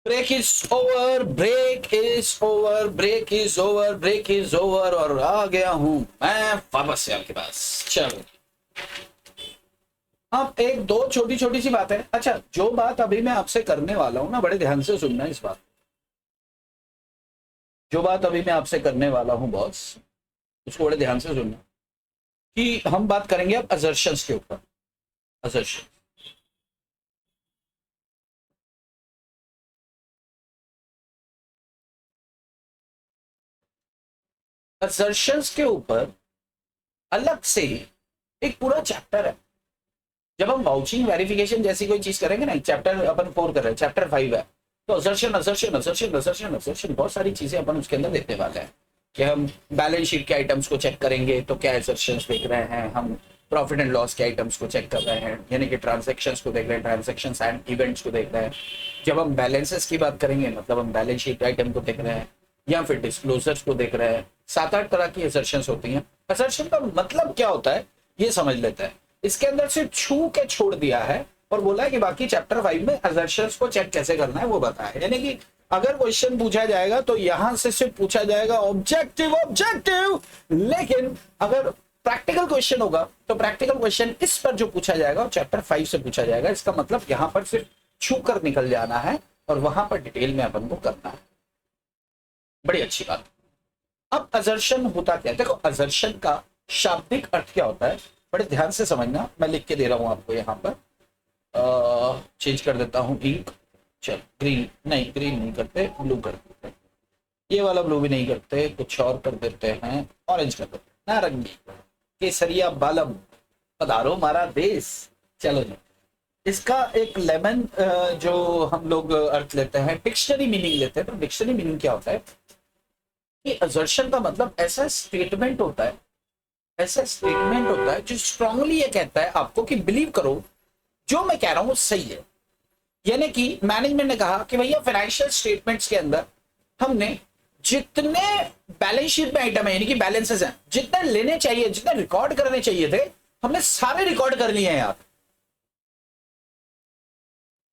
Break is over, break is over, break is over, break is over, और आ गया हूं मैं वापस से आपके पास। चलो, अब एक दो छोटी छोटी सी बात है। अच्छा, जो बात अभी मैं आपसे करने वाला हूं ना, बड़े ध्यान से सुनना इस बात। जो बात अभी मैं आपसे करने वाला हूं बॉस, उसको बड़े ध्यान से सुनना। कि हम बात करेंगे अब असर्शंस के ऊपर। असर्शन, असर्शंस के ऊपर अलग से एक पूरा चैप्टर है। जब हम वाउचिंग वेरिफिकेशन जैसी कोई चीज करेंगे ना, चैप्टर अपन 4 कर रहे हैं, चैप्टर 5 है, तो assertion assertion assertion assertion assertion बहुत सारी चीजें अपन उसके अंदर देखने वाले हैं। कि हम बैलेंस शीट के आइटम्स को चेक करेंगे तो क्या असर्शंस देख रहे हैं, हम प्रॉफिट एंड लॉस के आइटम्स को चेक कर रहे हैं, यानी कि ट्रांजेक्शन्स को देख रहे हैं, ट्रांजेक्शन्स एंड इवेंट्स को देख रहे हैं। जब हम बैलेंसेस की बात करेंगे, मतलब हम बैलेंस शीट आइटम को देख रहे हैं या फिर डिस्क्लोजर्स को देख रहे हैं। 7-8 तरह की असर्शंस होती हैं। असर्शन का मतलब क्या होता है ये समझ लेते हैं। इसके अंदर से छू के छोड़ दिया है और बोला है कि बाकी चैप्टर 5 में असर्शंस को चेक कैसे करना है वो बताया। यानी कि अगर क्वेश्चन पूछा जाएगा तो यहां से सिर्फ पूछा जाएगा ऑब्जेक्टिव ऑब्जेक्टिव, लेकिन अगर प्रैक्टिकल क्वेश्चन होगा तो प्रैक्टिकल क्वेश्चन इस पर जो पूछा जाएगा चैप्टर 5 से पूछा जाएगा। इसका मतलब यहां पर सिर्फ छू कर निकल जाना है और वहां पर डिटेल में अपन को करना है। बड़ी अच्छी बात। अब असर्शन होता क्या है, देखो असर्शन का शाब्दिक अर्थ क्या होता है, बड़े ध्यान से समझना। मैं लिख के दे रहा हूं आपको यहाँ पर। चेंज कर देता हूँ इंक। चल, ग्रीन नहीं, ग्रीन नहीं करते, ब्लू कर देते हैं। ये वाला ब्लू भी नहीं करते, कुछ और कर देते हैं, ऑरेंज कर देते हैं, नारंगी, केसरिया बालम, पधारो हमारा देश। चलो जी, इसका एक लेमन जो हम लोग अर्थ लेते हैं, डिक्शनरी मीनिंग लेते हैं। तो डिक्शनरी मीनिंग क्या होता है कि असर्शन का मतलब ऐसा स्टेटमेंट होता है, ऐसा स्टेटमेंट होता है जो स्ट्रांगली ये कहता है आपको कि बिलीव करो जो मैं कह रहा हूं सही है। यानी कि मैनेजमेंट ने कहा कि भैया फाइनेंशियल स्टेटमेंट्स के अंदर हमने जितने बैलेंस शीट में आइटम है, यानी कि बैलेंसेस हैं, जितने लेने चाहिए, जितने रिकॉर्ड करने चाहिए थे, हमने सारे रिकॉर्ड कर लिए हैं यार।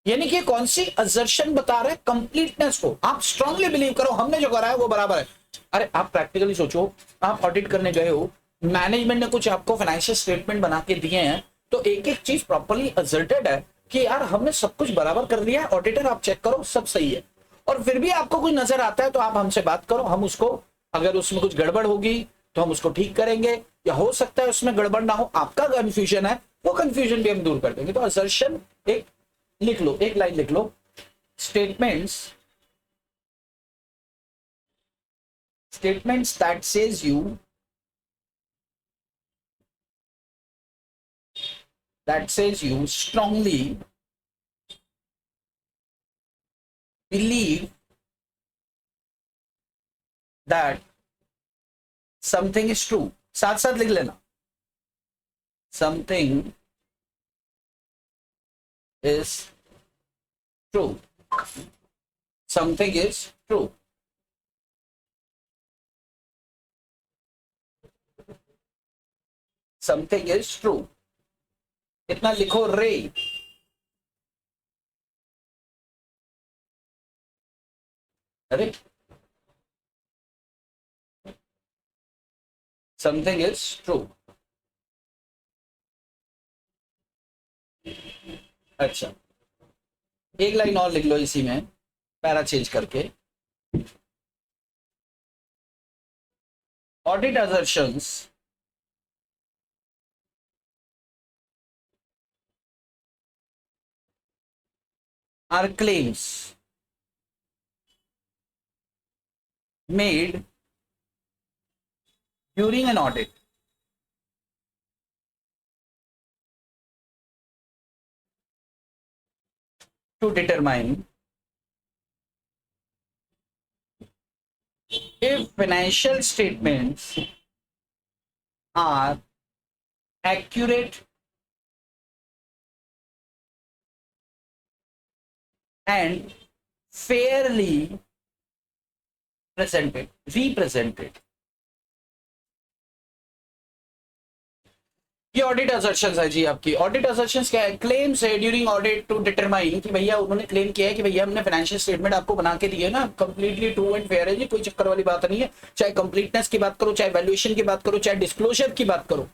यानी कि कौन सी असर्शन बता रहे हैं, कंप्लीटनेस को आप स्ट्रांगली बिलीव करो हमने जो करा है वो बराबर है। अरे आप प्रैक्टिकली सोचो, आप ऑडिट करने गए हो, मैनेजमेंट ने कुछ आपको फाइनेंशियल स्टेटमेंट बना के दिए हैं, तो एक एक चीज प्रॉपर्ली असर्टेड है कि यार हमने सब कुछ बराबर कर लिया है, ऑडिटर आप चेक करो सब सही है। और फिर भी आपको कुछ नजर आता है तो आप हमसे बात करो, हम उसको, अगर उसमें कुछ गड़बड़ होगी तो हम उसको ठीक करेंगे, या हो सकता है उसमें गड़बड़ ना हो, आपका कंफ्यूजन है वो कंफ्यूजन भी हम दूर कर देंगे। तो असर्शन एक लिख लो, एक लाइन लिख लो, statements, statements that says you, that says you strongly believe that something is true। साथ साथ लिख लेना, something is true, something is true। Something is true, इतना लिखो रे। अरे समथिंग इज ट्रू। अच्छा, एक लाइन और लिख लो इसी में, पैरा चेंज करके, audit assertions are claims made during an audit to determine if financial statements are accurate and fairly represented। ये ऑडिट असर्शंस है जी आपकी। ऑडिट असर्शंस क्या है? क्लेम्स है ड्यूरिंग ऑडिट टू डिटरमाइन कि भैया उन्होंने क्लेम किया है कि भैया हमने फाइनेंशियल स्टेटमेंट आपको बना के दिए ना, कंप्लीटली ट्रू एंड फेयर है जी, कोई चक्कर वाली बात नहीं है। चाहे कंप्लीटनेस की बात करो, चाहे वैल्यूएशन की बात करो, चाहे डिस्क्लोजर की बात करो,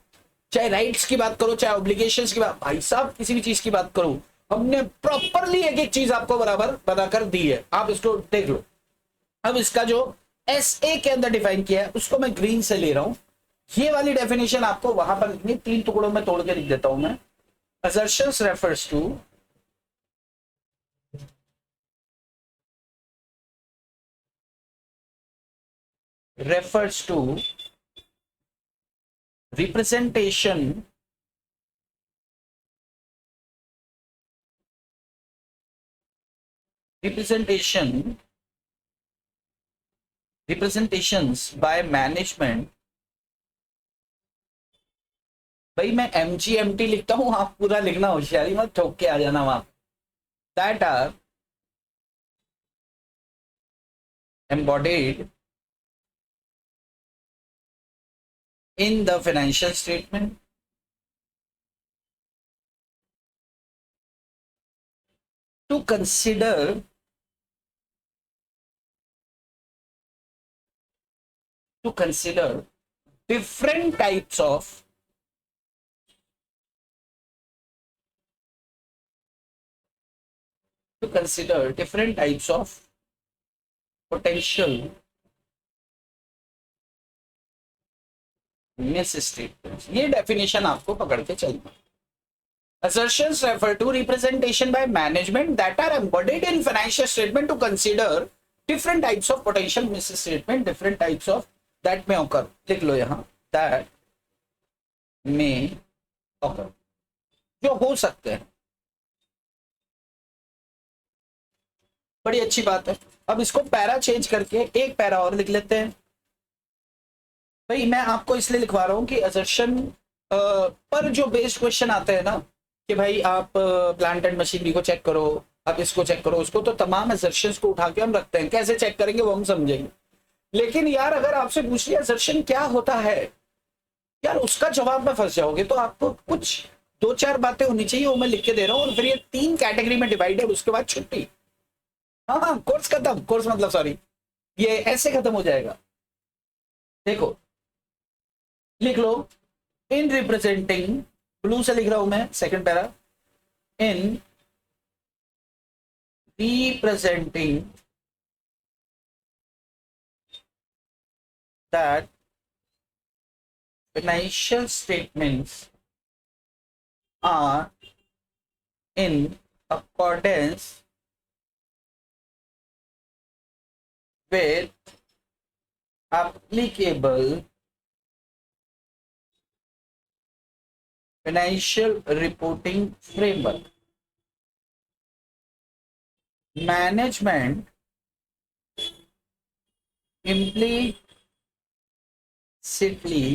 चाहे राइट्स की बात करो, चाहे ऑब्लिगेशंस की बात, भाई साहब किसी भी चीज की बात करो, हमने प्रॉपरली एक एक चीज आपको बराबर बनाकर दी है। आप इसको देख लो। अब इसका जो SA के अंदर डिफाइन किया है उसको मैं ग्रीन से ले रहा हूं। ये वाली डेफिनेशन आपको वहां पर लिखनी, 3 टुकड़ों में तोड़ के लिख देता हूं मैं। assertions refers to representation representations by management। भाई मैं MGMT लिखता हूं, आप पूरा लिखना, होशियारी मत ठोक के आ जाना वहां। That are embodied in the financial statement to consider different types of potential misstatements। ये डेफिनेशन आपको पकड़ के चलना। Assertions refer to representation by management that are embodied in financial statement to consider different types of potential misstatement, different types of that may occur। लिख लो यहाँ, that may occur, जो हो सकते हैं। बड़ी अच्छी बात है। अब इसको पैरा चेंज करके एक पैरा और लिख लेते हैं। भाई मैं आपको इसलिए लिखवा रहा हूं कि असर्शन पर जो बेस्ड क्वेश्चन आते हैं ना, कि भाई आप प्लांट एंड मशीनरी को चेक करो, आप इसको चेक करो, उसको, तो तमाम असर्शंस को उठा के हम रखते हैं। कैसे चेक करेंगे वो हम समझेंगे। लेकिन यार अगर आपसे पूछ लिया असर्शन क्या होता है, यार उसका जवाब में फंस जाओगे। तो आपको कुछ 2-4 बातें होनी चाहिए, वो मैं लिख के दे रहा हूँ। और फिर ये 3 कैटेगरी में डिवाइड है, उसके बाद छुट्टी। हाँ हाँ, कोर्स खत्म, कोर्स मतलब सॉरी, ये ऐसे खत्म हो जाएगा। देखो लिख लो, इन रिप्रेजेंटिंग, ब्लू से लिख रहा हूं मैं second para, in representing that financial statements are in accordance with applicable financial reporting framework। Management implicitly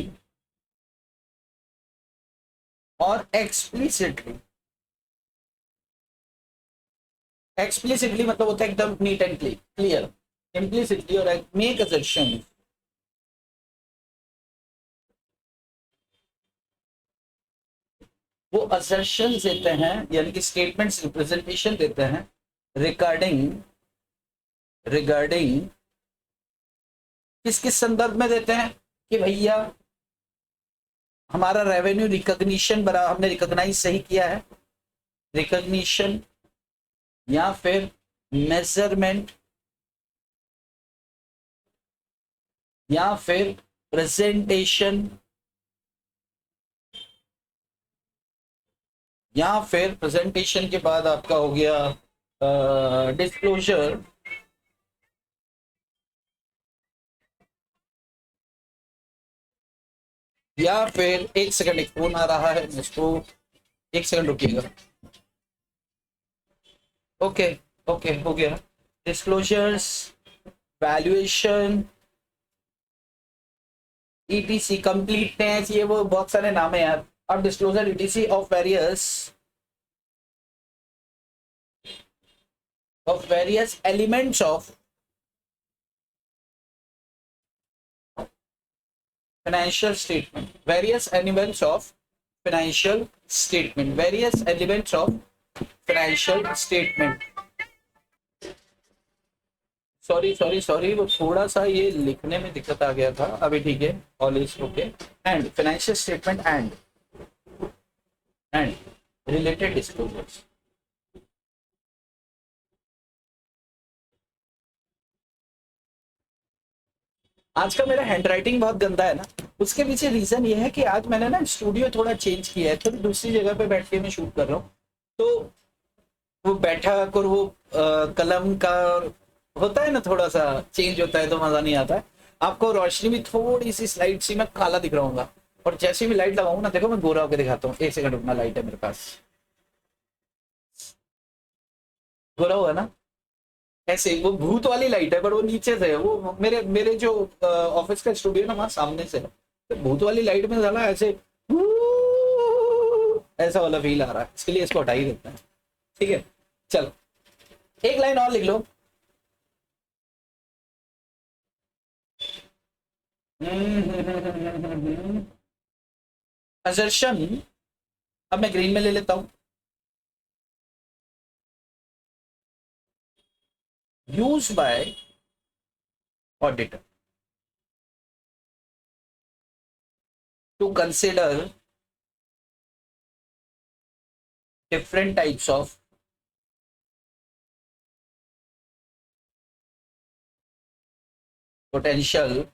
और explicitly मतलब होता है एकदम नीट एंड क्लियर। implicitly और make assertion, वो assertions देते हैं, यानी कि स्टेटमेंट्स रिप्रेजेंटेशन देते हैं रिगार्डिंग किस किस संदर्भ में देते हैं कि भैया हमारा रेवेन्यू रिकॉग्निशन बड़ा, हमने रिकॉग्नाइज सही किया है, रिकॉग्निशन, या फिर मेजरमेंट, या फिर प्रेजेंटेशन, या फिर प्रेजेंटेशन के बाद आपका हो गया डिस्क्लोजर, या फिर एक सेकंड, एक फोन आ रहा है, इसको एक सेकंड रुकिएगा। ओके ओके, हो गया। डिस्क्लोजर्स, वैल्यूएशन, ETC, कंप्लीटनेस, ये वो बहुत सारे नाम है यार। अब disclosure ETC of various elements of financial statement, various elements of financial statement, various elements of financial statement. Sorry sorry sorry, वो थोड़ा सा ये लिखने में दिक्कत आ गया था, अभी ठीक है, all is okay. And financial statement and related disclosures. आज का मेरा हैंड राइटिंग बहुत गंदा है ना, उसके पीछे रीजन ये है कि आज मैंने ना स्टूडियो थोड़ा चेंज किया है, थोड़ी दूसरी जगह पे बैठ के मैं शूट कर रहा हूँ. तो वो बैठा और वो कलम का होता है ना, थोड़ा सा चेंज होता है तो मजा नहीं आता है. आपको रोशनी भी थोड़ी सी स्लाइट सी, मैं काला दिख रहा हूँ, और जैसे भी लाइट लगाऊंगा ना, देखो मैं गोरा होकर दिखाता हूँ. एक सेकंड रुकना, लाइट है मेरे पास. गोरा हुआ ना, ऐसे वो भूत वाली लाइट है, पर वो नीचे से है. वो मेरे मेरे जो ऑफिस का स्टूडियो है ना, वहाँ सामने से है, तो भूत वाली लाइट में साला ऐसे ऐसा वाला फील आ रहा है, इसके लिए इसको हटा ही देते हैं. ठीक है, चलो एक लाइन और लिख लो. असर्शन. अब मैं ग्रीन में ले लेता हूं. Use by auditor to consider different types of potential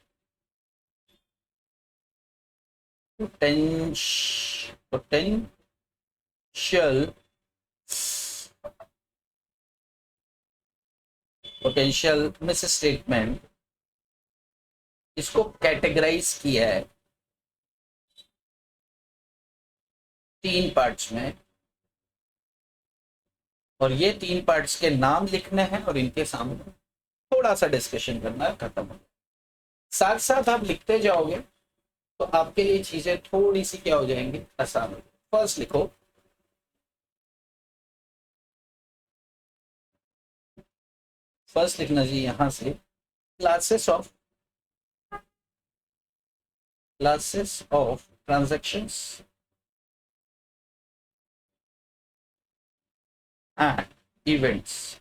potential potential misstatement. इसको कैटेगराइज किया है तीन पार्ट्स में, और ये तीन पार्ट्स के नाम लिखने हैं और इनके सामने थोड़ा सा डिस्कशन करना है, खत्म हो. साथ साथ आप लिखते जाओगे तो आपके लिए चीजें थोड़ी सी क्या हो जाएंगी, आसान हो. फर्स्ट लिखो. फर्स्ट लिखना जी यहां से, classes of transactions and events.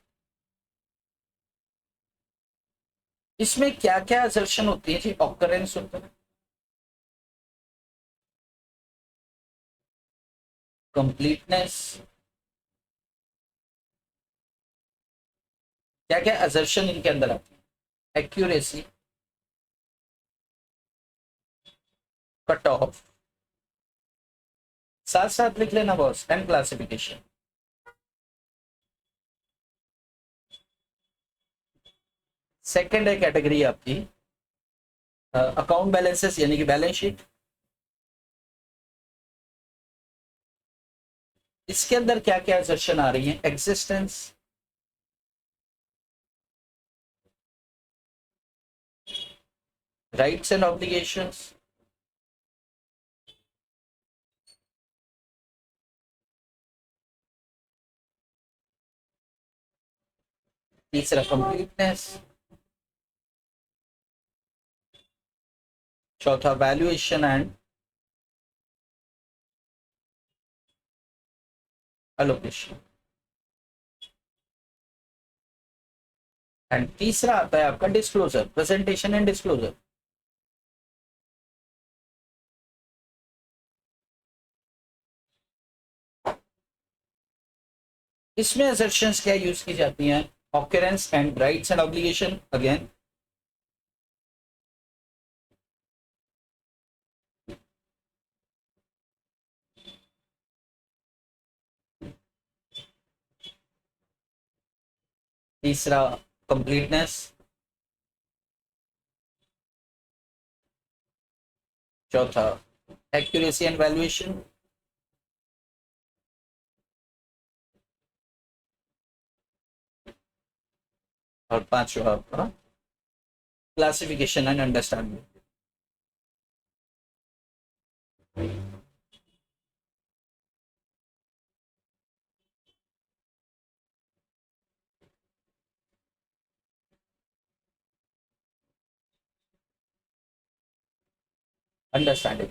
इसमें क्या क्या असर्शन होती है जी, ऑकरेंस होता है, कंप्लीटनेस. क्या क्या असर्शन इनके अंदर आती है, एक्यूरेसी, कट ऑफ. साथ साथ लिख लेना बॉस, एंड क्लासिफिकेशन. सेकंड है कैटेगरी आपकी अकाउंट बैलेंसेस, यानी कि बैलेंस शीट. इसके अंदर क्या क्या असर्शन आ रही है, एग्जिस्टेंस, राइट्स एंड ऑब्लिगेशंस, तीसरा कंप्लीटनेस, चौथा वैल्यूएशन एंड एलोकेशन, एंड तीसरा आता है आपका डिस्क्लोजर, प्रेजेंटेशन एंड डिस्क्लोजर. इसमें असर्शंस क्या यूज की जाती हैं, occurrence and rights and obligation again. तीसरा कंप्लीटनेस, चौथा एक्यूरेसी एंड वैल्यूएशन, और पांचवा आपका क्लासिफिकेशन एंड अंडरस्टैंडिंग. अंडरस्टैंडिंग.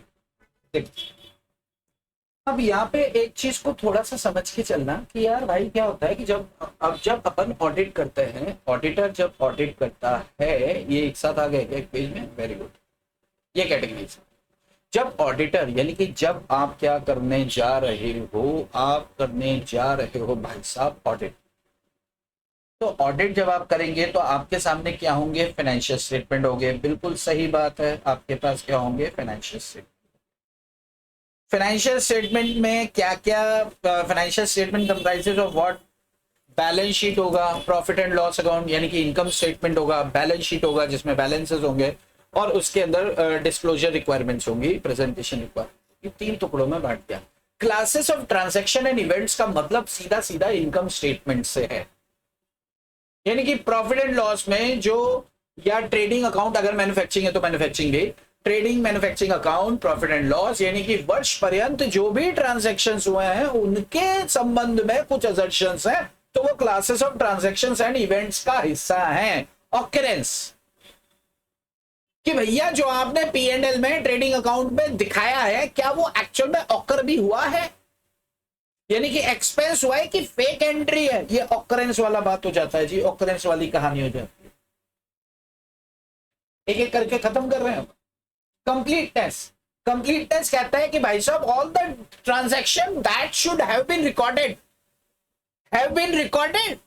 अब यहाँ पे एक चीज को थोड़ा सा समझ के चलना कि यार भाई क्या होता है कि जब अपन ऑडिट करते हैं, ऑडिटर जब ऑडिट करता है, ये एक साथ आ गए एक पेज में, वेरी गुड, ये कैटेगरी। जब ऑडिटर यानी कि जब आप क्या करने जा रहे हो, आप करने जा रहे हो भाई साहब ऑडिट। तो ऑडिट जब आप करेंगे तो आपके सामने क्या होंगे, फाइनेंशियल स्टेटमेंट होंगे, बिल्कुल सही बात है, आपके पास क्या होंगे, फाइनेंशियल स्टेटमेंट। फाइनेंशियल स्टेटमेंट में क्या क्या, financial statement comprises of what, balance sheet होगा, प्रॉफिट एंड लॉस अकाउंट यानी कि इनकम स्टेटमेंट होगा, बैलेंस शीट होगा जिसमें बैलेंसेस होंगे, और उसके अंदर डिस्क्लोजर रिक्वायरमेंट्स होंगी, प्रेजेंटेशन रिक्वायरमेंट। ये तीन टुकड़ों में बांट दिया। Classes of transaction and events का मतलब सीधा सीधा इनकम स्टेटमेंट से है, यानी कि प्रॉफिट एंड लॉस में जो, या ट्रेडिंग अकाउंट अगर मैन्युफैक्चरिंग है तो मैन्युफैक्चरिंग भी, trading manufacturing account, profit and loss, यानी कि वर्ष पर्यंत जो भी ट्रांजैक्शंस हुए हैं उनके संबंध में कुछ असर्शंस हैं, तो वो classes of transactions and events का हिस्सा हैं। ऑकरेंस कि भैया जो आपने P&L में ट्रेडिंग अकाउंट में दिखाया है क्या वो एक्चुअल में ऑकर भी हुआ है, यानी कि एक्सपेंस हुआ है कि फेक एंट्री है, ये ऑकरेंस वाला बात हो जाता है जी, ऑकरेंस वाली कहानी हो जाती है। एक एक करके खत्म कर रहे हैं। कंप्लीटनेस, कंप्लीटनेस कहता है कि भाई साहब all the transaction that should have been recorded have been recorded,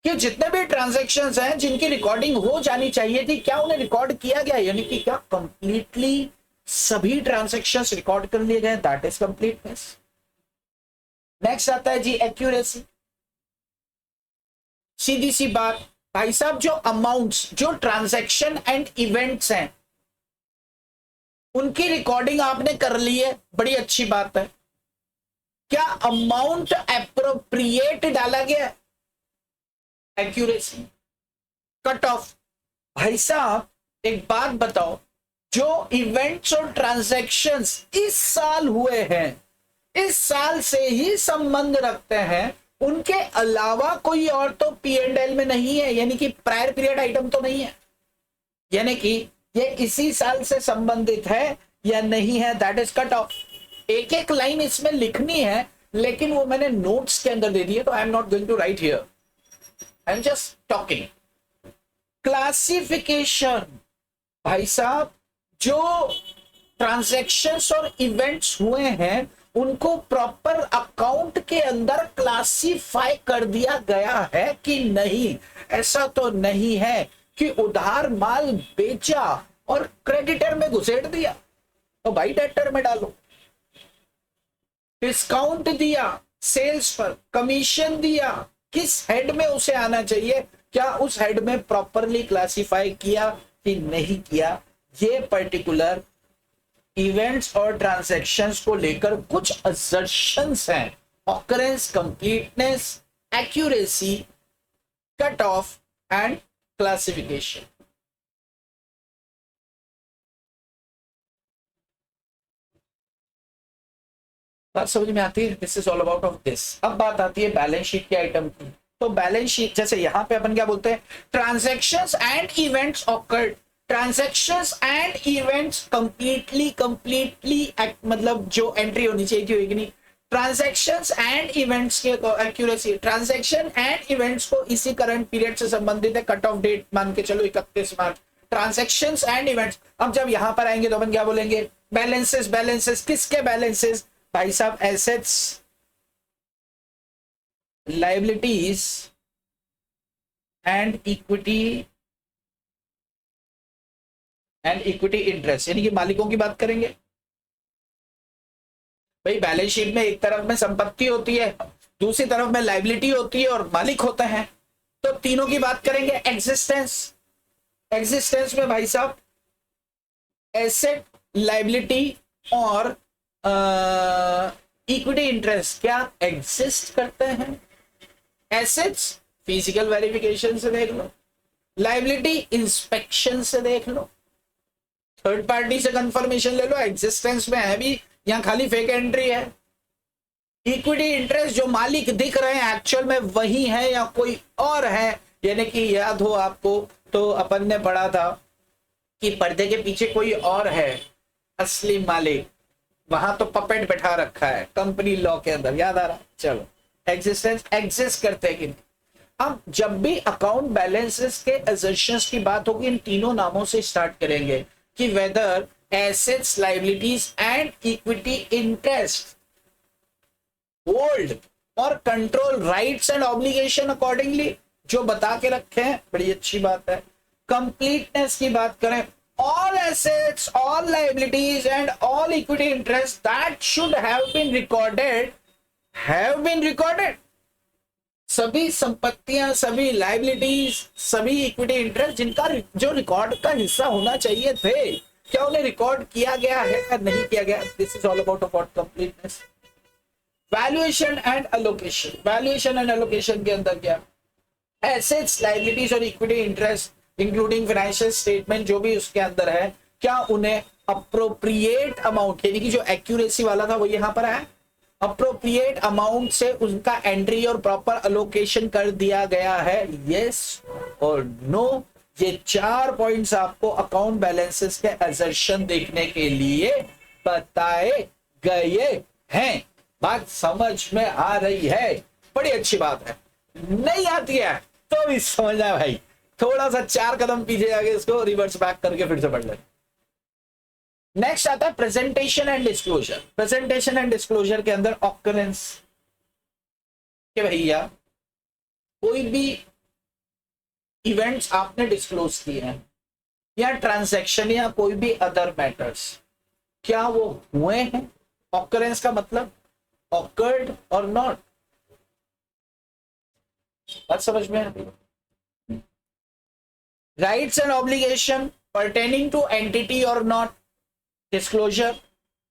कि जितने भी ट्रांजैक्शंस हैं जिनकी रिकॉर्डिंग हो जानी चाहिए थी क्या उन्हें रिकॉर्ड किया गया, यानी कि क्या कंप्लीटली सभी ट्रांजैक्शंस रिकॉर्ड कर लिए गए, दैट इज कंप्लीटनेस। नेक्स्ट आता है जी एक्यूरेसी। सीधी सी बात भाई साहब, जो अमाउंट्स, जो ट्रांजैक्शन एंड इवेंट्स हैं उनकी रिकॉर्डिंग आपने कर ली है, बड़ी अच्छी बात है। क्या अमाउंट एप्रोप्रिएट डाला गया, एक्यूरेसी। कट ऑफ, भाई साहब एक बात बताओ, जो इवेंट्स और ट्रांजैक्शंस इस साल हुए हैं, इस साल से ही संबंध रखते हैं, उनके अलावा कोई और तो P&L में नहीं है, यानी कि प्रायर पीरियड आइटम तो नहीं है, यानी कि ये इसी साल से संबंधित है या नहीं है, दैट इज कट ऑफ। एक एक लाइन इसमें लिखनी है लेकिन वो मैंने नोट्स के अंदर दे दी है, तो I am not going to write here, I am just talking. Classification, भाई साहब जो ट्रांजैक्शंस और इवेंट्स हुए हैं उनको प्रॉपर अकाउंट के अंदर क्लासिफाई कर दिया गया है कि नहीं। ऐसा तो नहीं है कि उधार माल बेचा और क्रेडिटर में घुसेड़ दिया, तो भाई डेटर में डालो। डिस्काउंट दिया सेल्स पर, कमीशन दिया, किस हेड में उसे आना चाहिए, क्या उस हेड में प्रॉपरली क्लासिफाई किया कि नहीं किया, ये पर्टिकुलर इवेंट्स और ट्रांजैक्शंस को लेकर कुछ असर्शंस हैं। Occurrence, completeness, accuracy, cut off and classification. बात समझ में आती है? This is all about of this. अब बात आती है बैलेंस शीट के आइटम की। तो बैलेंस शीट जैसे यहां पे अपन क्या बोलते हैं, transactions and events awkward, transactions and events completely मतलब जो एंट्री होनी चाहिए थी होगी नहीं। ट्रांजैक्शंस एंड इवेंट्स के एक्यूरेसी, ट्रांजैक्शन एंड इवेंट्स को इसी करंट पीरियड से संबंधित है, कट ऑफ डेट मान के चलो 31 मार्च। ट्रांजैक्शंस एंड इवेंट्स, अब जब यहां पर आएंगे तो अपन क्या बोलेंगे, बैलेंसेस। बैलेंसेस किसके बैलेंसेस, भाई साहब assets, liabilities and equity interest, यानी कि मालिकों की बात करेंगे। भाई बैलेंस शीट में एक तरफ में संपत्ति होती है, दूसरी तरफ में लाइबिलिटी होती है और मालिक होते हैं, तो तीनों की बात करेंगे। एग्जिस्टेंस में भाई साहब एसेट, लाइबिलिटी और इक्विटी इंटरेस्ट क्या एग्जिस्ट करते हैं। एसेट्स फिजिकल वेरिफिकेशन से देख लो, लाइबिलिटी इंस्पेक्शन से देख लो, थर्ड पार्टी से कंफर्मेशन ले लो, एग्जिस्टेंस में है भी, यहां खाली फेक एंट्री है। इक्विटी इंटरेस्ट जो मालिक दिख रहे हैं एक्चुअल में वही है या कोई और है, यानी कि याद हो आपको तो अपन ने पढ़ा था कि पर्दे के पीछे कोई और है असली मालिक, वहां तो पपेट बैठा रखा है कंपनी लॉ के अंदर, याद आ रहा? चलो, एग्जिस्टेंस एग्जिस्ट करते हैं कि नहीं। अब जब भी अकाउंट बैलेंसेस के असर्शंस की बात होगी, इन तीनों नामों से स्टार्ट करेंगे कि whether assets, liabilities and equity interest hold और control rights and obligation accordingly, जो बता के रखे हैं, बड़ी अच्छी बात है। कंप्लीटनेस की बात करें, all assets, all liabilities and all equity interests that should have been recorded have been recorded। सभी संपत्तियां, सभी लाइबिलिटीज, सभी इक्विटी इंटरेस्ट जिनका जो रिकॉर्ड का हिस्सा होना चाहिए थे, क्या उन्हें रिकॉर्ड किया गया है या नहीं किया गया? This is all about completeness. Valuation and allocation, valuation and allocation के अंदर क्या, एसेट्स, लाइबिलिटीज और equity interest including financial statement जो भी उसके अंदर है, क्या उन्हें अप्रोप्रिएट अमाउंट, यानी कि जो एक्यूरेसी वाला था वो यहां पर है, अप्रोप्रिएट अमाउंट से उनका एंट्री और प्रॉपर अलोकेशन कर दिया गया है, यस और नो। ये 4 पॉइंट्स आपको अकाउंट बैलेंसेस के असर्शन देखने के लिए बताए गए हैं। बात समझ में आ रही है? बड़ी अच्छी बात है। नहीं आती है तो भी समझना भाई, थोड़ा सा 4 कदम पीछे जाके इसको रिवर्स बैक करके फिर से पढ़ ले। नेक्स्ट आता है presentation and disclosure. Presentation and disclosure के अंदर ऑकरेंस के भैया कोई भी इवेंट्स आपने डिस्क्लोज किए हैं या ट्रांजैक्शन या कोई भी अदर मैटर्स, क्या वो हुए हैं? ऑकरेंस का मतलब ऑकर्ड और नॉट। बात समझ में आती है? Rights and obligation pertaining to entity और नॉट। डिस्क्लोजर,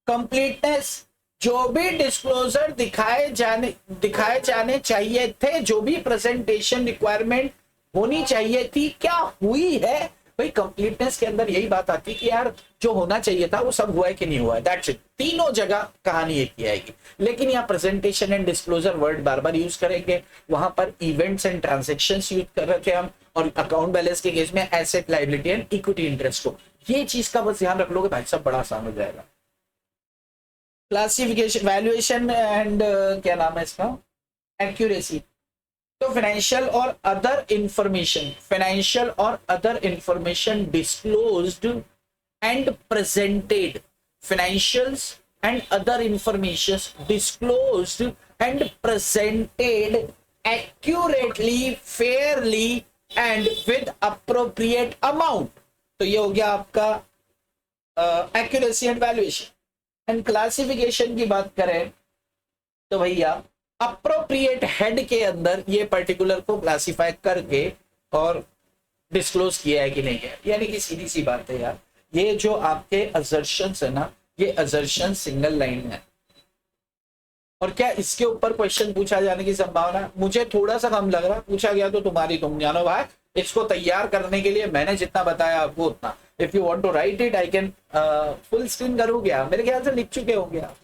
कंप्लीटनेस, जो भी डिस्क्लोजर दिखाए जाने चाहिए थे, जो भी प्रेजेंटेशन रिक्वायरमेंट होनी चाहिए थी, क्या हुई है? भाई कंप्लीटनेस के अंदर यही बात आती है कि यार जो होना चाहिए था वो सब हुआ है कि नहीं हुआ है, दैट्स इट। तीनों जगह कहानी एक ही आएगी, लेकिन यहाँ presentation and disclosure word bar bar use करेंगे। वहां पर इवेंट्स एंड ट्रांजेक्शंस यूज कर रहे थे हम, और अकाउंट बैलेंस के केस में asset, liability and equity interest को। ये चीज का बस ध्यान रख लोगे भाई, सब बड़ा आसान हो जाएगा। क्लासिफिकेशन, वैल्यूएशन एंड क्या नाम है इसका, एक्यूरेसी। तो फाइनेंशियल और अदर इंफॉर्मेशन, फाइनेंशियल और other information disclosed and presented, financials and other information disclosed and presented accurately, Fairlie and with appropriate amount. तो ये हो गया आपका accuracy and valuation. And classification की बात करें तो भैया अप्रोप्रिएट हेड के अंदर ये पर्टिकुलर को क्लासिफाई करके और डिस्क्लोज किया है कि नहीं है। यानी कि सीधी सी बात है यार, ये जो आपके असर्शंस है ना, ये असर्शन सिंगल लाइन है, और क्या इसके ऊपर क्वेश्चन पूछा जाने की संभावना मुझे थोड़ा सा कम लग रहा। पूछा गया तो तुम्हारी तुम जानो भाई। इसको तैयार करने के लिए मैंने जितना बताया आपको उतना, if you want to write it I can full screen करोगे आप, मेरे ख्याल से लिख चुके होंगे आप,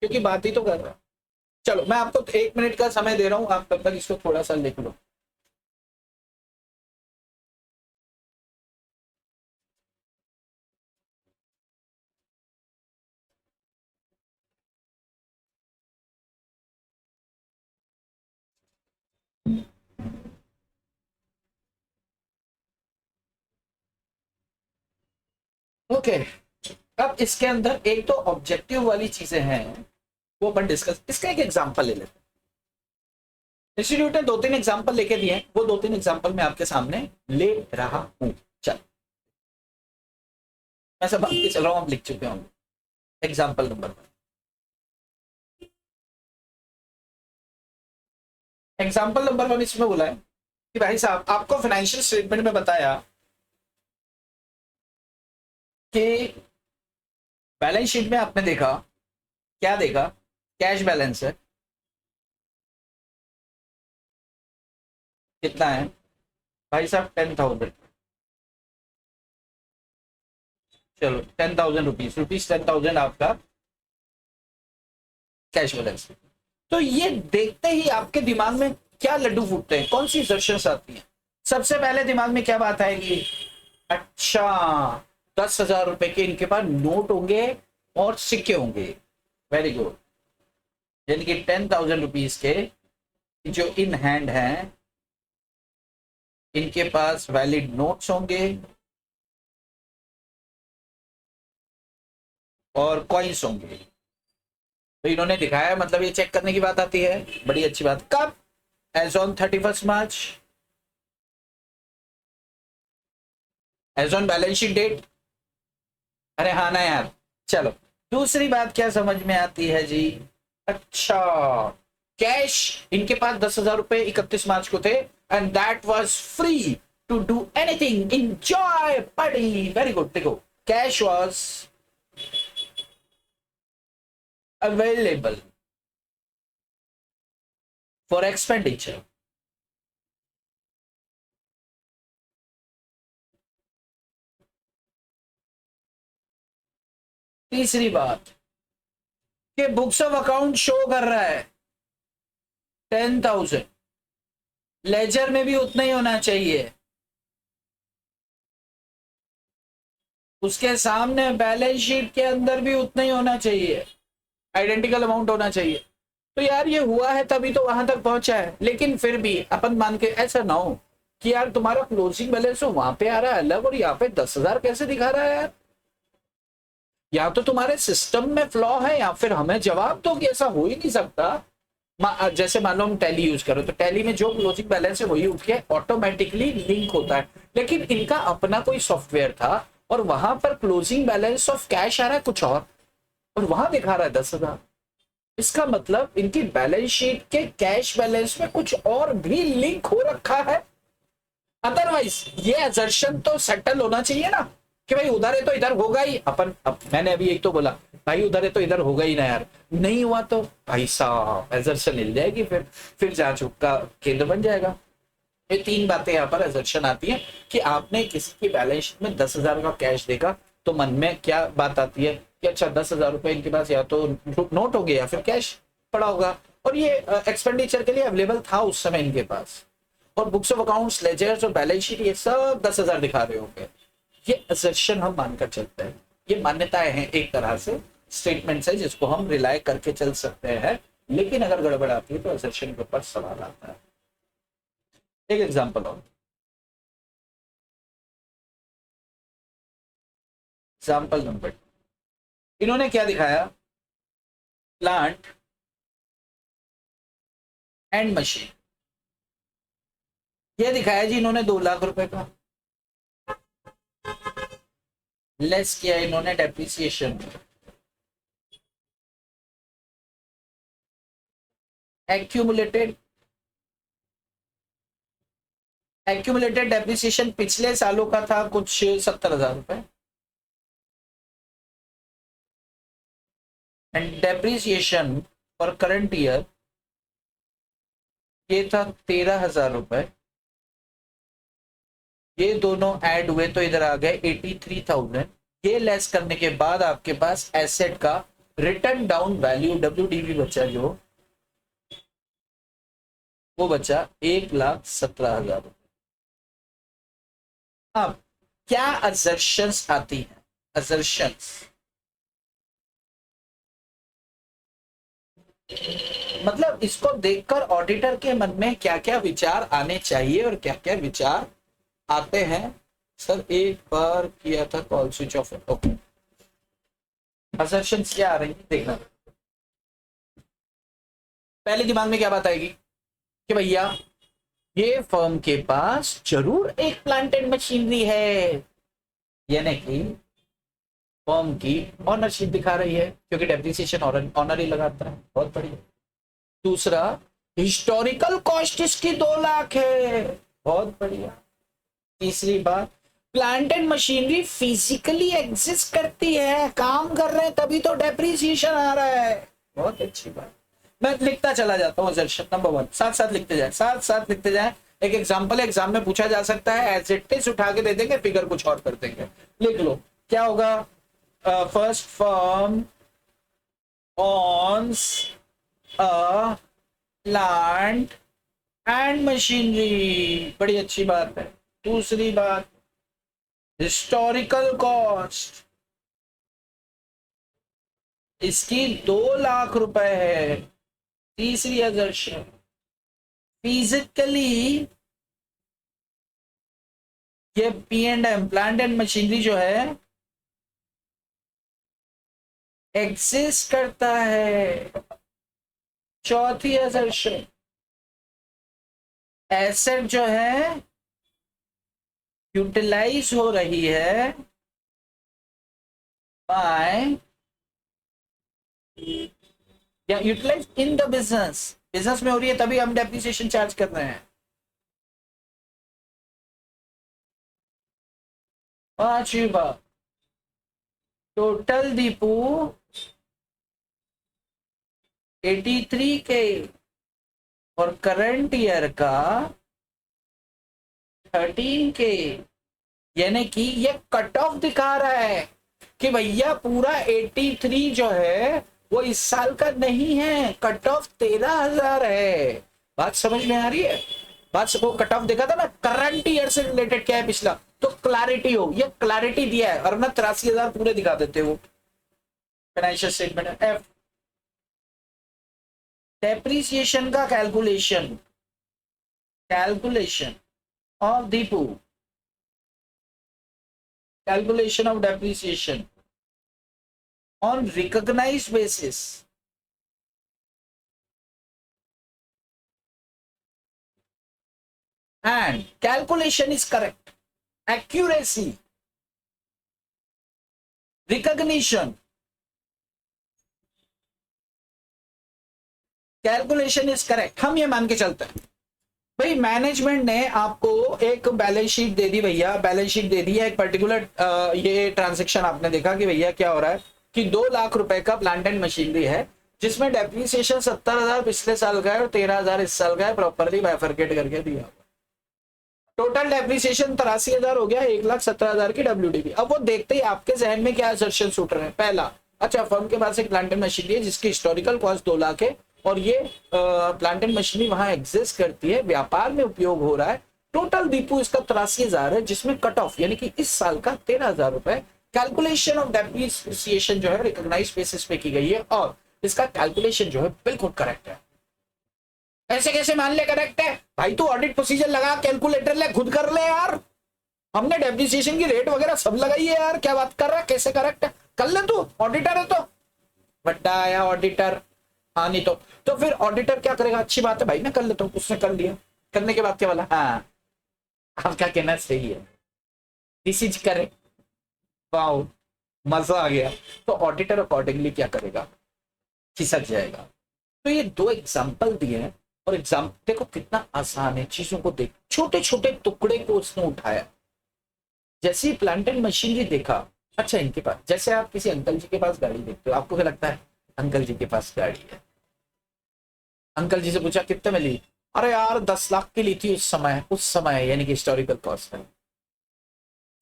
क्योंकि बात ही तो कर रहा। चलो मैं आपको 1 मिनट का समय दे रहा हूं, आप तब तक इसको थोड़ा सा लिख लो। ओके अब इसके अंदर एक तो ऑब्जेक्टिव वाली चीजें हैं वो अपन डिस्कस, इसका एक एग्जांपल ले लेते हैं। इंस्टीट्यूट ने 2-3 एग्जांपल लेके दिए हैं, वो 2-3 एग्जांपल मैं आपके सामने ले रहा हूं। चल मैं सब आपके चल रहा हूं, आप लिख चुके होंगे। एग्जांपल नंबर 1, एग्जांपल नंबर 1 इसमें बोला है कि भाई साहब आपको फाइनेंशियल स्टेटमेंट में बताया कि बैलेंस शीट में आपने देखा, क्या देखा, कैश बैलेंस है कितना है भाई साहब, 10,000। चलो 10,000 रुपीज, 10,000 आपका कैश बैलेंस। तो ये देखते ही आपके दिमाग में क्या लड्डू फूटते हैं, कौन सी इंस्ट्रक्शंस आती हैं? सबसे पहले दिमाग में क्या बात आएगी, अच्छा 10,000 रुपए के इनके पास नोट होंगे और सिक्के होंगे। Very good. यानी कि 10,000 रुपीज के जो इन हैंड हैं, इनके पास वैलिड नोट्स होंगे और कॉइन्स होंगे। तो इन्होंने दिखाया, मतलब ये चेक करने की बात आती है। बड़ी अच्छी बात। कब? As on 31 March, as on balance sheet date. अरे हाँ ना यार। चलो, दूसरी बात क्या समझ में आती है जी? अच्छा, कैश इनके पास 10,000 रुपए 31 मार्च को थे, and that was free to do anything, enjoy, party. Very good. देखो, cash was available for expenditure. तीसरी बात कि बुक्स ऑफ अकाउंट शो कर रहा है 10,000, लेजर में भी उतना ही होना चाहिए। उसके सामने बैलेंस शीट के अंदर भी उतना ही होना चाहिए, आइडेंटिकल अमाउंट होना चाहिए। तो यार ये हुआ है तभी तो वहां तक पहुंचा है। लेकिन फिर भी अपन मान के ऐसा ना हो कि यार तुम्हारा क्लोजिंग बैलेंस हो वहां पे आ रहा है अलग और यहाँ पे 10,000 कैसे दिखा रहा है यार? या तो तुम्हारे सिस्टम में फ्लॉ है, या फिर हमें जवाब दो कि ऐसा हो ही नहीं सकता। जैसे मान लो हम टैली यूज करो, तो टैली में जो क्लोजिंग बैलेंस है वही उठ के ऑटोमेटिकली लिंक होता है। लेकिन इनका अपना कोई सॉफ्टवेयर था और वहां पर क्लोजिंग बैलेंस ऑफ कैश आ रहा है कुछ और वहां दिखा रहा है 10,000। इसका मतलब इनकी बैलेंस शीट के कैश बैलेंस में कुछ और भी लिंक हो रखा है। अदरवाइज ये असर्शन तो सेटल होना चाहिए ना कि भाई उधर है तो इधर होगा ही। अपन अब मैंने अभी यही तो बोला, भाई उधर है तो इधर होगा ही ना यार। नहीं हुआ तो भाई साहब असर्शन मिल जाएगी, फिर जांच का केंद्र बन जाएगा। ये तीन बातें यहाँ पर असर्शन आती है कि आपने किसी की बैलेंस शीट में 10,000 का कैश देखा तो मन में क्या बात आती है कि अच्छा 10,000 रुपए इनके पास या तो नोट हो गया या फिर कैश पड़ा होगा, और ये एक्सपेंडिचर के लिए अवेलेबल था उस समय इनके पास। और बुक्स ऑफ अकाउंट्स, लेजर्स और बैलेंस शीट ये सब 10,000 दिखा रहे होंगे। ये असर्शन हम मानकर चलते हैं। ये मान्यताएं हैं, एक तरह से स्टेटमेंट्स है जिसको हम रिलाय करके चल सकते हैं। लेकिन अगर गड़बड़ आती है तो असर्शन के ऊपर सवाल आता है। एक एग्जांपल और, एग्जांपल नंबर, इन्होंने क्या दिखाया? प्लांट एंड मशीन, ये दिखाया जी इन्होंने 2 लाख रुपए का। लेस किया इन्होंने डेप्रिसिएशन, एक्यूमुलेटेड एक्यूमुलेटेड डेप्रिसिएशन पिछले सालों का था कुछ 70,000 रुपए, and depreciation for current year ये था 13,000 रुपए। ये दोनों ऐड हुए तो इधर आ गए 83,000। ये लेस करने के बाद आपके पास एसेट का रिटर्न डाउन वैल्यू WDV बचा, जो वो बचा 1,17,000। अब क्या असर्शंस आती हैं? असर्शंस मतलब इसको देखकर ऑडिटर के मन में क्या क्या विचार आने चाहिए और क्या क्या विचार आते हैं। सर एक बार किया था कॉल, स्विच ऑफ है। ओके, असर्शंस क्या आ रही है देखना। पहले दिमाग में क्या बात आएगी कि भैया ये फर्म के पास जरूर एक प्लांट एंड मशीनरी है, यानी कि फर्म की ऑनरशिप दिखा रही है क्योंकि डेप्रिसिएशन ऑनर ही लगाता है। बहुत बढ़िया। दूसरा, हिस्टोरिकल कॉस्ट इसकी 2 लाख है। बहुत बढ़िया। तीसरी बात, plant and machinery physically exist करती है, काम कर रहे हैं तभी तो डेप्रिसिएशन आ रहा है। बहुत अच्छी बात। मैं लिखता चला जाता हूँ असर्शन नंबर 1, साथ साथ लिखते जाए, साथ साथ लिखते जाए। एक एग्जांपल एग्जाम में पूछा जा सकता है, एज इट इज उठा के दे देंगे, फिगर कुछ और कर देंगे। लिख लो क्या होगा। First firm owns a plant and machinery, बड़ी अच्छी बात है। दूसरी बात, हिस्टोरिकल कॉस्ट, इसकी 2 लाख रुपए है। तीसरी assertion, फिजिकली ये P&M प्लांट एंड मशीनरी जो है एग्जिस्ट करता है। चौथी assertion, एसेट जो है यूटिलाइज हो रही है बाय या utilise in the business, business में हो रही है तभी हम डेप्रिसिएशन चार्ज कर रहे हैं। पांचवी बात, टोटल दीपू 83 के और करंट ईयर का 13 के, यानी कि ये कट ऑफ दिखा रहा है कि भैया पूरा 83 जो है वो इस साल का नहीं है, कट ऑफ 13,000 है। बात समझ में आ रही है? बात वो कट ऑफ देखा था ना, करंट ईयर से रिलेटेड क्या है पिछला, तो क्लैरिटी हो, ये क्लैरिटी दिया है। और ना 83,000 पूरे दिखा देते वो फाइनेंशियल स्टेटमेंट। एफ, डेप्रिसिएशन का calculation, calculation of Deepu, calculation of depreciation on recognized basis and calculation is correct, accuracy, recognition, calculation is correct. हम ये मान के चलते हैं भाई मैनेजमेंट ने आपको एक बैलेंस शीट दे दी, भैया बैलेंस शीट दे दी है, एक पर्टिकुलर ये ट्रांजैक्शन आपने देखा कि भैया क्या हो रहा है कि 2 लाख रुपए का प्लांट एंड मशीनरी है जिसमें डेप्रिसिएशन 70,000 पिछले साल का है और 13,000 इस साल का है, प्रॉपरली बाइफरकेट करके दिया हुआ। टोटल डेप्रिसिएशन 83,000 हो गया, 1,70,000 की WDP। अब वो देखते ही आपके जहन में क्या असर्शन उठ रहे हैं। पहला, अच्छा फर्म के पास एक प्लांट एंड मशीनरी है जिसकी हिस्टोरिकल कॉस्ट 2 लाख है और ये प्लांट एंड मशीनरी वहां एग्जिस्ट करती है, व्यापार में उपयोग हो रहा है। टोटल दीपू इसका 83,000 है जिसमें कट ऑफ यानी कि इस साल का 13,000 रुपए। कैलकुलेशन ऑफ डेप्रिसिएशन जो है रिकॉग्नाइज्ड बेसिस पे की गई है और इसका कैलकुलेशन जो है बिल्कुल करेक्ट है। ऐसे कैसे मान ले करेक्ट है भाई? तू ऑडिट प्रोसीजर लगा, कैलकुलेटर ले, खुद कर ले यार। हमने डेप्रिसिएशन की रेट वगैरह सब लगाई है यार, क्या बात कर रहा है? कैसे करेक्ट है? कर ले, तू ऑडिटर है तो। बड्डा आया ऑडिटर, हाँ नहीं तो फिर ऑडिटर क्या करेगा? अच्छी बात है भाई, मैं कर लेता हूँ। उसने कर लिया, करने के बाद क्या बोला? हाँ आपका कहना सही है, दिस इज करेक्ट, वाओ मजा आ गया। तो ऑडिटर अकॉर्डिंगली क्या करेगा? खिसक जाएगा। तो ये 2 एग्जाम्पल दिए हैं और एग्जाम देखो कितना आसान है, चीजों को देख, छोटे छोटे टुकड़े को उसने उठाया। जैसे प्लांट एंड मशीनरी देखा, अच्छा इनके पास, जैसे आप किसी अंकल जी के पास गाड़ी देखते हो, आपको क्या लगता है? अंकल जी के पास गाड़ी है। अंकल जी से पूछा कितने में ली? अरे यार 10 लाख की ली थी उस समय यानी कि हिस्टोरिकल कॉस्ट है।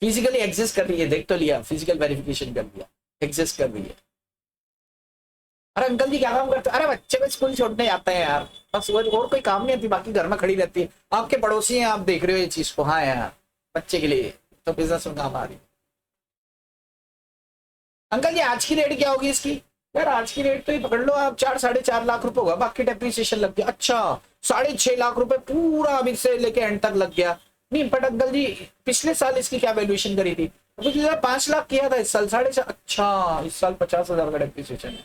फिजिकली एग्जिस्ट कर रही है, देख तो लिया, फिजिकल वेरिफिकेशन कर लिया, एग्जिस्ट कर रही है। अरे अंकल जी क्या काम करते? अरे बच्चे को स्कूल छोड़ने जाते हैं यार, बस वो और कोई काम नहीं आती, बाकी घर में खड़ी रहती है। आपके पड़ोसी हैं, आप देख रहे हो ये चीज को, हाँ यार बच्चे के लिए तो बिजनेस में काम आ रही। अंकल जी आज की रेट क्या होगी इसकी? यार आज की रेट तो ये पकड़ लो आप, 4-4.5 लाख रुपए होगा, बाकी डेप्रिसिएशन लग गया। अच्छा 6.5 लाख रुपए पूरा अभी से लेके एंड तक लग गया। नहीं बट अंकल जी पिछले साल इसकी क्या वैल्यूएशन करी थी? पिछले साल 5 लाख किया था, इस साल 4.5। अच्छा इस साल 50,000 का डेप्रिसिएशन है।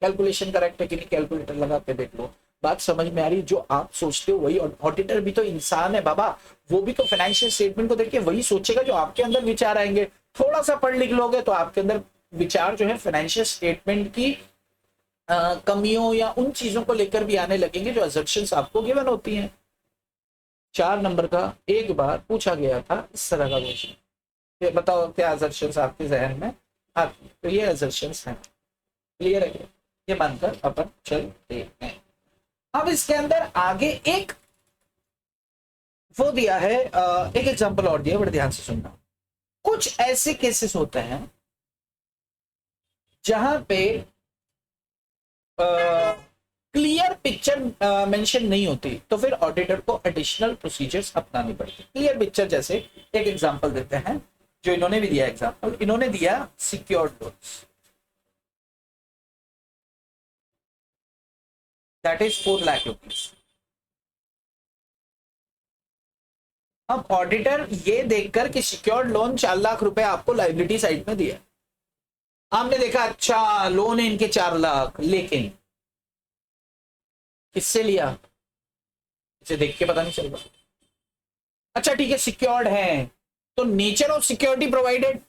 कैलकुलेशन करेक्ट है कि नहीं? कैलकुलेटर लगा के देख लो। बात समझ में आ रही है? जो आप सोचते हो वही ऑडिटर भी तो इंसान है बाबा, वो भी तो फाइनेंशियल स्टेटमेंट को देख के वही सोचेगा जो आपके अंदर विचार आएंगे। थोड़ा सा पढ़ लिख लोगे तो आपके अंदर विचार जो है फाइनेंशियल स्टेटमेंट की कमियों या उन चीजों को लेकर भी आने लगेंगे जो असम्पशंस आपको गिवन होती हैं। 4 नंबर का एक बार पूछा गया था इस तरह का क्वेश्चन, बताओ क्या असम्पशंस आपके जहन में आती है? तो ये असम्पशंस हैं, क्लियर है? ये मानकर अपन चलते हैं। अब इसके अंदर आगे एक वो दिया है, एक एग्जांपल और दिया, बड़े ध्यान से सुनना। कुछ ऐसे केसेस होते हैं जहां पे क्लियर पिक्चर मेंशन नहीं होती, तो फिर ऑडिटर को एडिशनल प्रोसीजर्स अपनानी पड़ती। क्लियर पिक्चर जैसे एक एग्जांपल देते हैं, जो इन्होंने भी दिया एग्जांपल, इन्होंने दिया secured loans. That is 4 lakh rupees. अब ऑडिटर ये देखकर कि सिक्योर्ड लोन 4 लाख रुपए आपको लाइबिलिटी साइड में दिया, आपने देखा अच्छा लोन है इनके 4 लाख, लेकिन किससे लिया इसे देख के पता नहीं चल रहा। अच्छा ठीक है सिक्योर्ड है, तो नेचर ऑफ सिक्योरिटी प्रोवाइडेड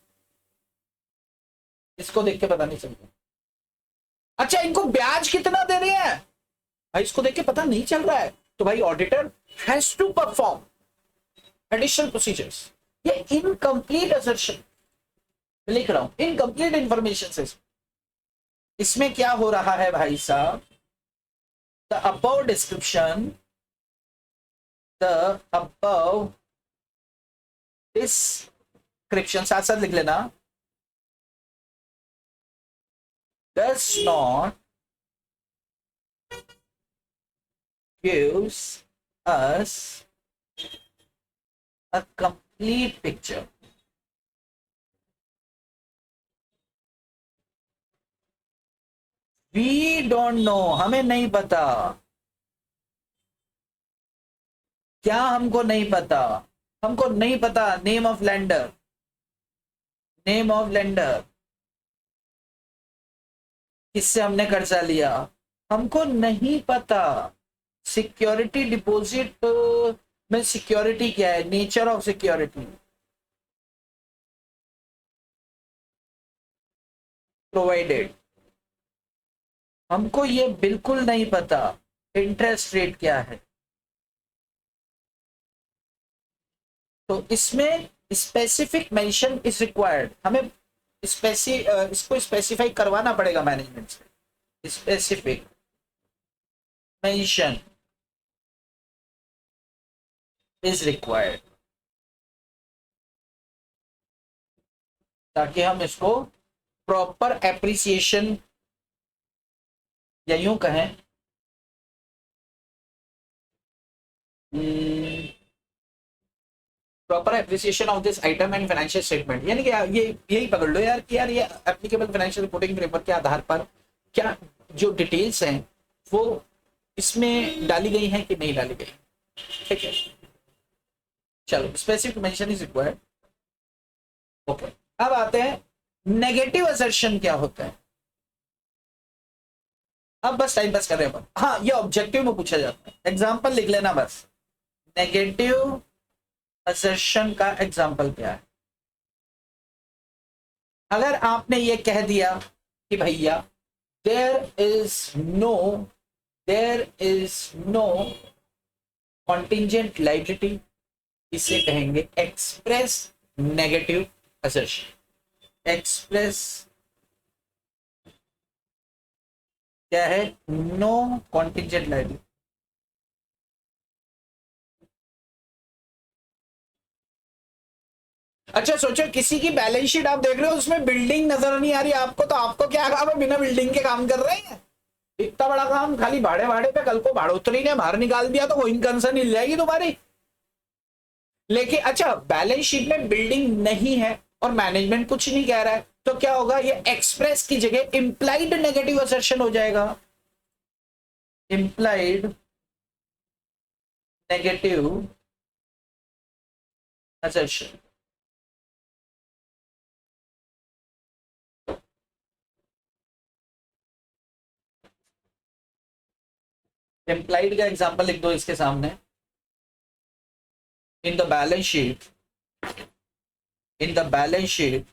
इसको देख के पता नहीं चल रहा। अच्छा इनको ब्याज कितना दे रहे हैं भाई, इसको देख के पता नहीं चल रहा है, तो भाई auditor has to perform additional procedures. ये इनकम्प्लीट असर्शन लिख रहा हूं, इनकम्प्लीट इंफॉर्मेशन से इसमें क्या हो रहा है भाई साहब, the above description, the above description साथ साथ लिख लेना, does not gives us a complete picture। We don't know, हमें नहीं पता। क्या हमको नहीं पता? हमको नहीं पता name of lender, name of lender, किससे हमने कर्जा लिया हमको नहीं पता। सिक्योरिटी डिपॉजिट में सिक्योरिटी क्या है, नेचर ऑफ सिक्योरिटी प्रोवाइडेड, हमको ये बिल्कुल नहीं पता। इंटरेस्ट रेट क्या है, तो इसमें स्पेसिफिक मेंशन इज रिक्वायर्ड, हमें इसको स्पेसिफाई करवाना पड़ेगा मैनेजमेंट से। स्पेसिफिक मेंशन इज रिक्वायर्ड, ताकि हम इसको प्रॉपर एप्रिसिएशन या यूं कहें proper appreciation of this item and financial statement, यानी कि ये यही पकड़ लो यार कि यार ये एप्लीकेबल फाइनेंशियल रिपोर्टिंग फ्रेमवर्क के आधार पर क्या जो डिटेल्स हैं वो इसमें डाली गई हैं कि नहीं डाली गई। ठीक है चलो, specific mention is required. Okay, अब आते हैं नेगेटिव असर्शन क्या होता है। अब बस टाइम पास कर रहे हैं, हाँ ये ऑब्जेक्टिव में पूछा जाता है, एग्जाम्पल लिख लेना बस। नेगेटिव असर्शन का एग्जाम्पल क्या है? अगर आपने ये कह दिया कि भैया there is no contingent liability, इसे कहेंगे एक्सप्रेस नेगेटिव असर्शन। एक्सप्रेस क्या है? No contingent liability. अच्छा सोचो किसी की बैलेंस शीट आप देख रहे हो, उसमें बिल्डिंग नजर नहीं आ रही आपको, तो आपको क्या काम है, बिना बिल्डिंग के काम कर रहे हैं। इतना बड़ा काम खाली भाड़े भाड़े पे, कल को भाड़ोतरी ने बाहर निकाल दिया तो गोइंग कंसर्न हिल जाएगी तुम्हारी। लेकिन अच्छा बैलेंस शीट में बिल्डिंग नहीं है और मैनेजमेंट कुछ नहीं कह रहा है, तो क्या होगा, ये एक्सप्रेस की जगह इंप्लाइड नेगेटिव असर्शन हो जाएगा। Implied negative assertion. इंप्लाइड का एग्जांपल लिख दो इसके सामने। In the balance sheet, in the balance sheet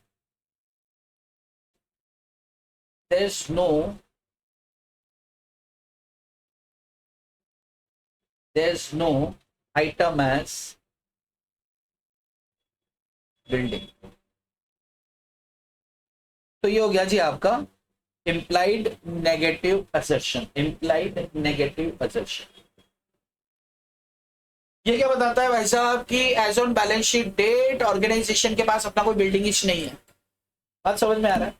there's no item as building। तो ये हो गया जी आपका implied negative assertion। implied negative assertion ये क्या बताता है भाई साहब कि as on balance sheet date organisation के पास अपना कोई बिल्डिंग इच नहीं है। बात समझ में आ रहा है?